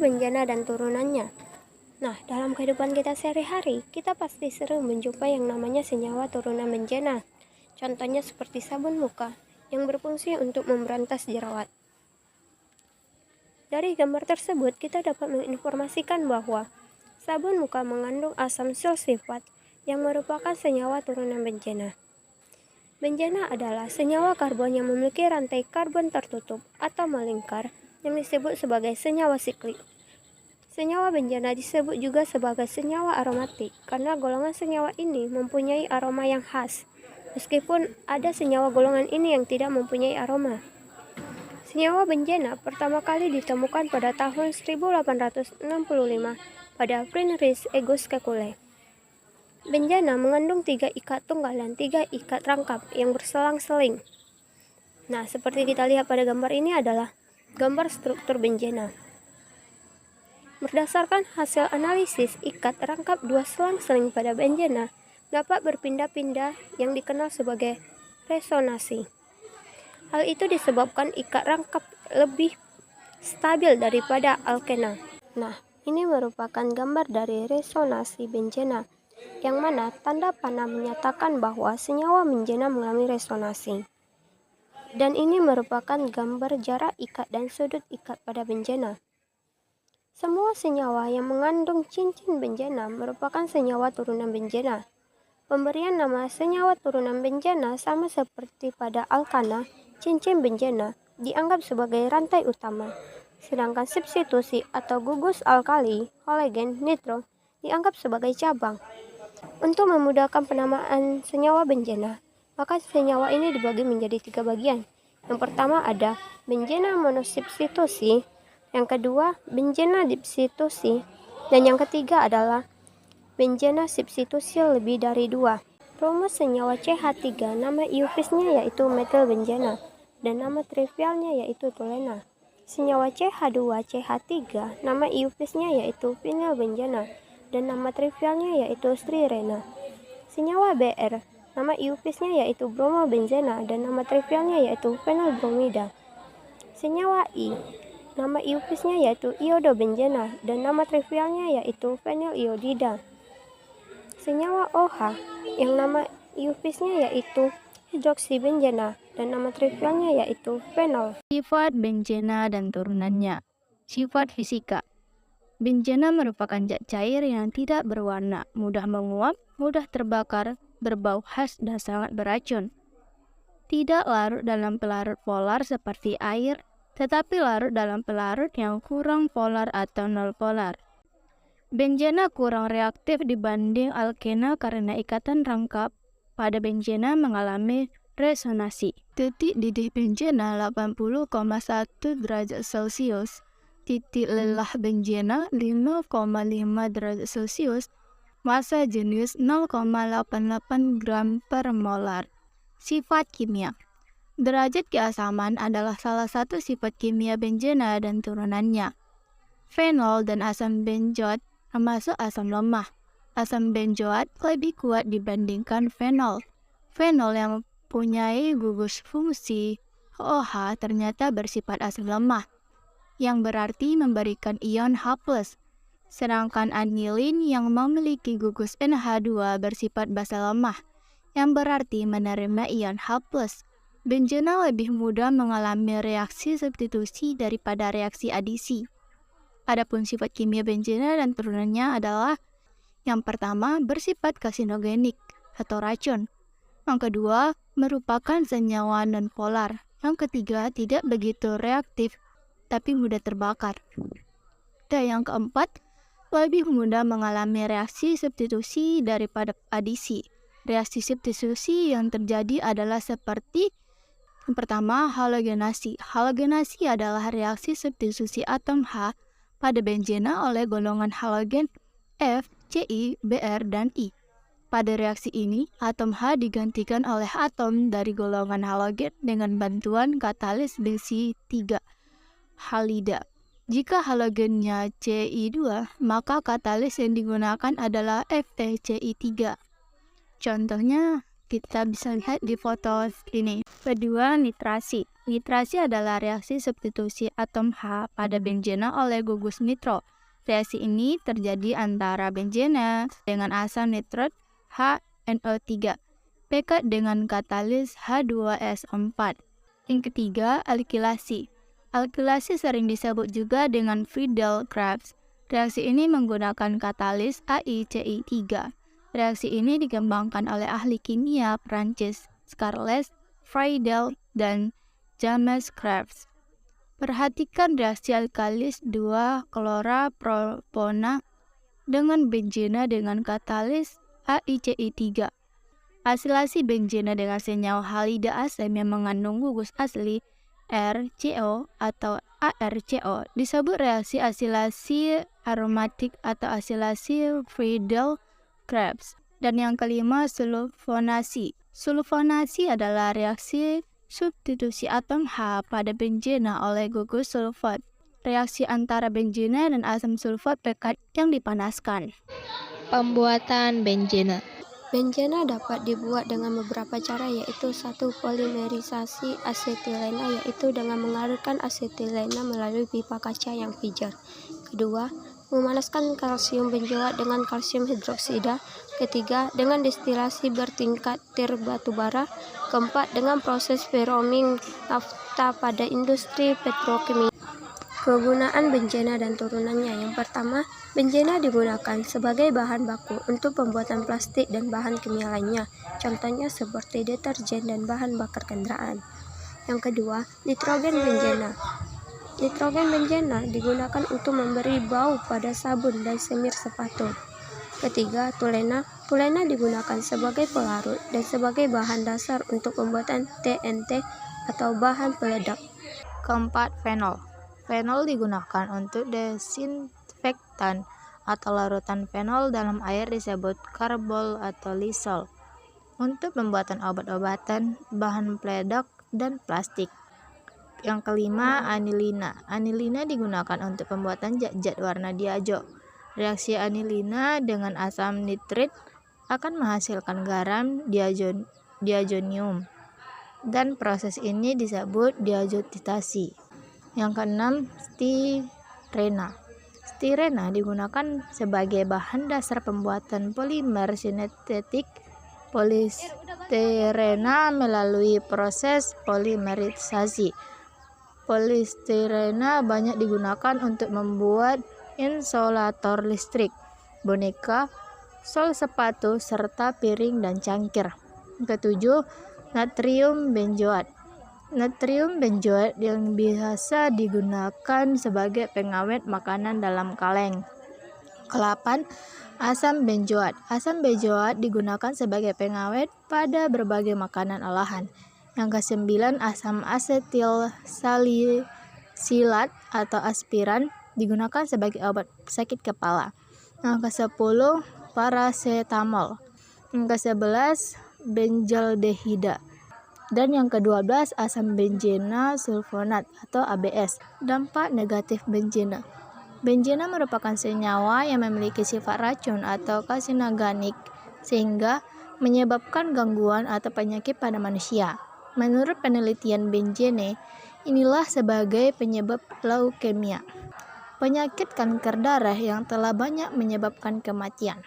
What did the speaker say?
bencana dan turunannya. Nah, dalam kehidupan kita sehari-hari, kita pasti sering menjumpai yang namanya senyawa turunan bencana. Contohnya seperti sabun muka yang berfungsi untuk memberantas jerawat. Dari gambar tersebut, kita dapat menginformasikan bahwa sabun muka mengandung asam sulfat yang merupakan senyawa turunan bencana. Bencana adalah senyawa karbon yang memiliki rantai karbon tertutup atau melingkar yang disebut sebagai senyawa siklik. Senyawa bencana disebut juga sebagai senyawa aromatik karena golongan senyawa ini mempunyai aroma yang khas, meskipun ada senyawa golongan ini yang tidak mempunyai aroma. Senyawa bencana pertama kali ditemukan pada tahun 1865 pada Friedrich August Kekulé. Bencana mengandung 3 ikat tunggal dan 3 ikat rangkap yang berselang-seling. Nah, seperti kita lihat pada gambar ini adalah gambar struktur bencana. Berdasarkan hasil analisis, ikat rangkap 2 selang-seling pada bencana dapat berpindah-pindah yang dikenal sebagai resonansi. Hal itu disebabkan ikat rangkap lebih stabil daripada alkena. Nah, ini merupakan gambar dari resonansi bencana, yang mana tanda panah menyatakan bahwa senyawa bencana mengalami resonansi. Dan ini merupakan gambar jarak ikat dan sudut ikat pada bencana. Semua senyawa yang mengandung cincin bencana merupakan senyawa turunan bencana. Pemberian nama senyawa turunan bencana sama seperti pada alkana, cincin bencana dianggap sebagai rantai utama, sedangkan substitusi atau gugus alkali, halogen, nitro dianggap sebagai cabang. Untuk memudahkan penamaan senyawa bencana, maka senyawa ini dibagi menjadi 3 bagian. Yang pertama ada bencana monosubstitusi, yang kedua bencana dipstitusi, dan yang ketiga adalah bencana substitusi lebih dari 2. Rumus senyawa CH3, nama iofisnya yaitu metil bencana, dan nama trivialnya yaitu tolena. Senyawa CH2CH3, nama iofisnya yaitu vinyl bencana, dan nama trivialnya yaitu strirena. Senyawa Br, nama iofisnya yaitu bromobencana, dan nama trivialnya yaitu fenolbromida. Senyawa I, nama iofisnya yaitu iodobencana, dan nama trivialnya yaitu fenoliodida. Senyawa OH, yang nama iofisnya yaitu hidroksibencana, dan nama trivialnya yaitu fenol. Sifat bencana dan turunannya. Sifat fisika. Bencana merupakan zat cair yang tidak berwarna, mudah menguap, mudah terbakar, berbau khas, dan sangat beracun. Tidak larut dalam pelarut polar seperti air, tetapi larut dalam pelarut yang kurang polar atau nol polar. Bencana kurang reaktif dibanding alkena karena ikatan rangkap pada bencana mengalami resonansi. Titik didih bencana 80,1 derajat Celcius. Titik lelah bencana 5,5 derajat Celcius, massa jenis 0,88 gram per molar. Sifat kimia. Derajat keasaman adalah salah satu sifat kimia bencana dan turunannya. Fenol dan asam benzoat termasuk asam lemah. Asam benzoat lebih kuat dibandingkan fenol. Fenol yang mempunyai gugus fungsi OH ternyata bersifat asam lemah, yang berarti memberikan ion H+. Sedangkan anilin yang memiliki gugus NH2 bersifat basa lemah, yang berarti menerima ion H+. Bencana lebih mudah mengalami reaksi substitusi daripada reaksi adisi. Adapun sifat kimia bencana dan turunannya adalah: yang pertama, bersifat karsinogenik atau racun. Yang kedua, merupakan senyawa non-polar. Yang ketiga, tidak begitu reaktif tapi mudah terbakar. Dan yang keempat, lebih mudah mengalami reaksi substitusi daripada adisi. Reaksi substitusi yang terjadi adalah seperti: yang pertama, halogenasi. Halogenasi adalah reaksi substitusi atom H pada bencana oleh golongan halogen F, Ci, Br, dan I. Pada reaksi ini, atom H digantikan oleh atom dari golongan halogen dengan bantuan katalis besi 3, halida. Jika halogennya Ci2, maka katalis yang digunakan adalah FeCi3. Contohnya, kita bisa lihat di foto ini. Kedua, nitrasi. Nitrasi adalah reaksi substitusi atom H pada benzena oleh gugus nitro. Reaksi ini terjadi antara benzena dengan asam nitrat HNO3 pekat dengan katalis H2SO4. Yang ketiga, alkilasi. Alkilasi sering disebut juga dengan Friedel-Crafts. Reaksi ini menggunakan katalis AiCi3. Reaksi ini dikembangkan oleh ahli kimia Prancis Charles Friedel dan James Crafts. Perhatikan reaksi alkalis 2-chlorapropona dengan benzena dengan katalis AiCi3. Asilasi benzena dengan senyawa halida asam yang mengandung gugus asli RCO atau ARCO disebut reaksi asilasi aromatik atau asilasi Friedel-Crafts. Dan yang kelima, sulfonasi. Sulfonasi adalah reaksi substitusi atom H pada benzena oleh gugus sulfat. Reaksi antara benzena dan asam sulfat pekat yang dipanaskan. Pembuatan benzena. Benzena dapat dibuat dengan beberapa cara, yaitu 1. Polimerisasi asetilena, yaitu dengan mengalirkan asetilena melalui pipa kaca yang pijar. Kedua, memanaskan kalsium benzoat dengan kalsium hidroksida. Ketiga, dengan destilasi bertingkat batubara. Keempat, dengan proses foaming nafta pada industri petrokimia. Kegunaan benzena dan turunannya. Yang pertama, benzena digunakan sebagai bahan baku untuk pembuatan plastik dan bahan kimia lainnya, contohnya seperti deterjen dan bahan bakar kendaraan. Yang kedua, nitrogen benzena. Nitrogen benzena digunakan untuk memberi bau pada sabun dan semir sepatu. Ketiga, tulena. Tulena digunakan sebagai pelarut dan sebagai bahan dasar untuk pembuatan TNT atau bahan peledak. Keempat, fenol. Fenol digunakan untuk desinfektan atau larutan fenol dalam air disebut karbol atau lisol. Untuk pembuatan obat-obatan, bahan peledak, dan plastik. Yang kelima, anilina. Anilina digunakan untuk pembuatan zat-zat warna diazo. Reaksi anilina dengan asam nitrit akan menghasilkan garam diazonium. Dan proses ini disebut diazotitasi. Yang keenam, stirena. Stirena digunakan sebagai bahan dasar pembuatan polimer sintetik polistirena melalui proses polimerisasi. Polistirena banyak digunakan untuk membuat insolator listrik, boneka, sol sepatu, serta piring dan cangkir. Ketujuh, natrium benzoat. Natrium benzoat yang biasa digunakan sebagai pengawet makanan dalam kaleng. Ke-8, asam benzoat. Asam benzoat digunakan sebagai pengawet pada berbagai makanan olahan. Yang ke-9, asam asetil salisilat atau aspiran digunakan sebagai obat sakit kepala. Yang ke-10, paracetamol. Yang ke-11, benzaldehida. Dan yang ke-12, asam benzena sulfonat atau ABS. Dampak negatif benzena. Benzena merupakan senyawa yang memiliki sifat racun atau karsinogenik sehingga menyebabkan gangguan atau penyakit pada manusia. Menurut penelitian benzene, inilah sebagai penyebab leukemia, penyakit kanker darah yang telah banyak menyebabkan kematian.